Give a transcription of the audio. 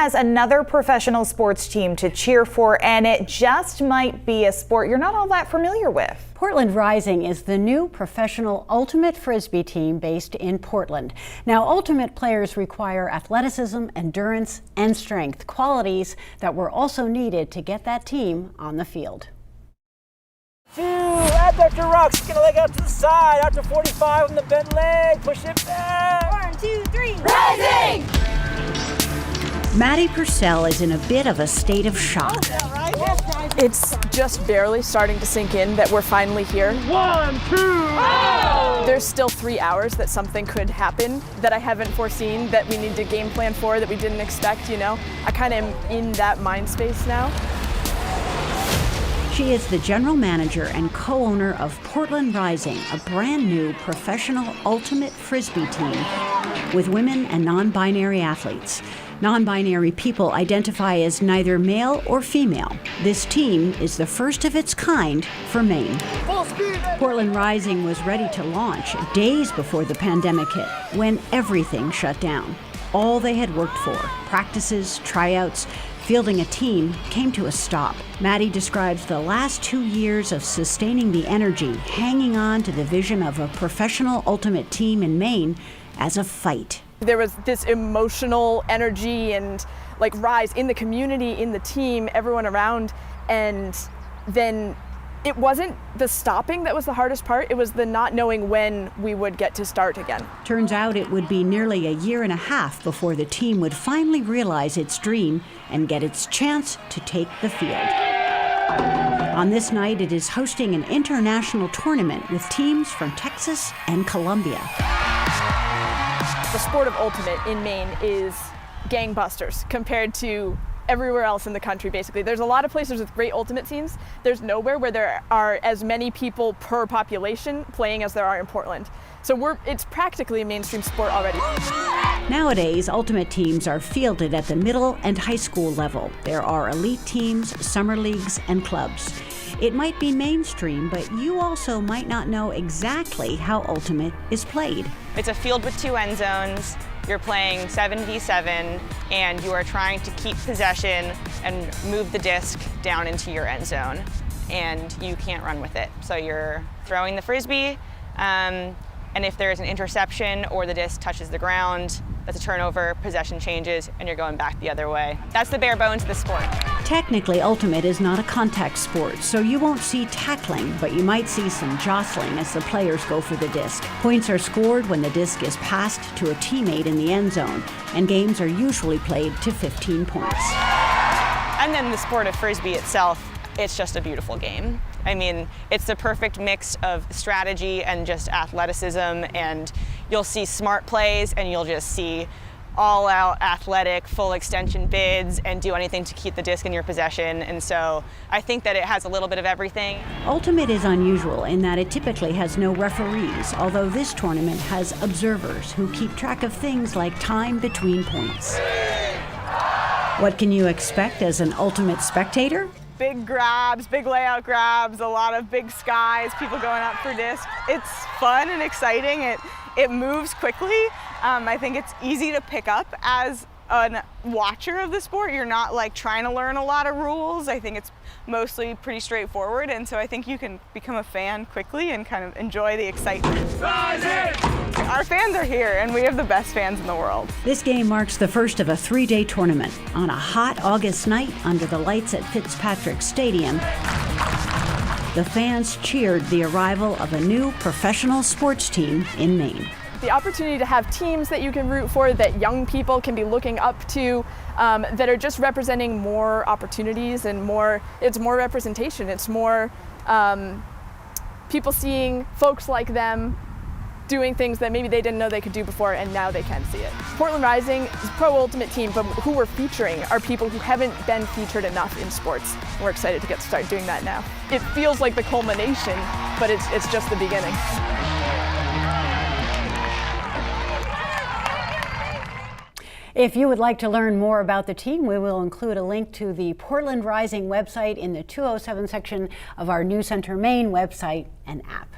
Has another professional sports team to cheer for, and it just might be a sport you're not all that familiar with. Portland Rising is the new professional ultimate frisbee team based in Portland. Now, ultimate players require athleticism, endurance, and strength, qualities that were also needed to get that team on the field. Abductor rocks, get a leg out to the side, out to 45 on the bent leg, push it back. 1, 2, 3, Rising! Maddie Purcell is in a bit of a state of shock. It's just barely starting to sink in that we're finally here. 1, 2, oh! There's still 3 hours that something could happen that I haven't foreseen, that we need to game plan for, that we didn't expect, you know? I kind of am in that mind space now. She is the general manager and co-owner of Portland Rising, a brand new professional ultimate frisbee team with women and non-binary athletes. Non-binary people identify as neither male or female. This team is the first of its kind for Maine. Portland Rising was ready to launch days before the pandemic hit, when everything shut down. All they had worked for, practices, tryouts, fielding a team, came to a stop. Maddie describes the last 2 years of sustaining the energy, hanging on to the vision of a professional ultimate team in Maine as a fight. There was this emotional energy and like rise in the community, in the team, everyone around, and then it wasn't the stopping that was the hardest part, it was the not knowing when we would get to start again. Turns out it would be nearly a year and a half before the team would finally realize its dream and get its chance to take the field. On this night, it is hosting an international tournament with teams from Texas and Colombia. The sport of ultimate in Maine is gangbusters compared to everywhere else in the country, basically. There's a lot of places with great ultimate teams. There's nowhere where there are as many people per population playing as there are in Portland. So it's practically a mainstream sport already. Nowadays, ultimate teams are fielded at the middle and high school level. There are elite teams, summer leagues, and clubs. It might be mainstream, but you also might not know exactly how ultimate is played. It's a field with 2 end zones. You're playing 7v7, and you are trying to keep possession and move the disc down into your end zone, and you can't run with it. So you're throwing the frisbee, and if there's an interception or the disc touches the ground, that's a turnover, possession changes, and you're going back the other way. That's the bare bones of the sport. Technically, ultimate is not a contact sport, so you won't see tackling, but you might see some jostling as the players go for the disc. Points are scored when the disc is passed to a teammate in the end zone, and games are usually played to 15 points. And then the sport of frisbee itself, it's just a beautiful game. I mean, it's the perfect mix of strategy and just athleticism, and you'll see smart plays and you'll just see all-out athletic, full extension bids and do anything to keep the disc in your possession. And so I think that it has a little bit of everything. Ultimate is unusual in that it typically has no referees, although this tournament has observers who keep track of things like time between points. What can you expect as an ultimate spectator? Big grabs, big layout grabs, a lot of big skies, people going up for discs. It's fun and exciting. It moves quickly. I think it's easy to pick up as a watcher of the sport. You're not like trying to learn a lot of rules. I think it's mostly pretty straightforward, and so I think you can become a fan quickly and kind of enjoy the excitement. Our fans are here, and we have the best fans in the world. This game marks the first of a 3-day tournament. On a hot August night under the lights at Fitzpatrick Stadium, the fans cheered the arrival of a new professional sports team in Maine. The opportunity to have teams that you can root for, that young people can be looking up to, that are just representing more opportunities and it's more representation. It's more people seeing folks like them doing things that maybe they didn't know they could do before, and now they can see it. Portland Rising is a pro ultimate team, but who we're featuring are people who haven't been featured enough in sports. We're excited to get to start doing that now. It feels like the culmination, but it's just the beginning. If you would like to learn more about the team, we will include a link to the Portland Rising website in the 207 section of our News Center Maine website and app.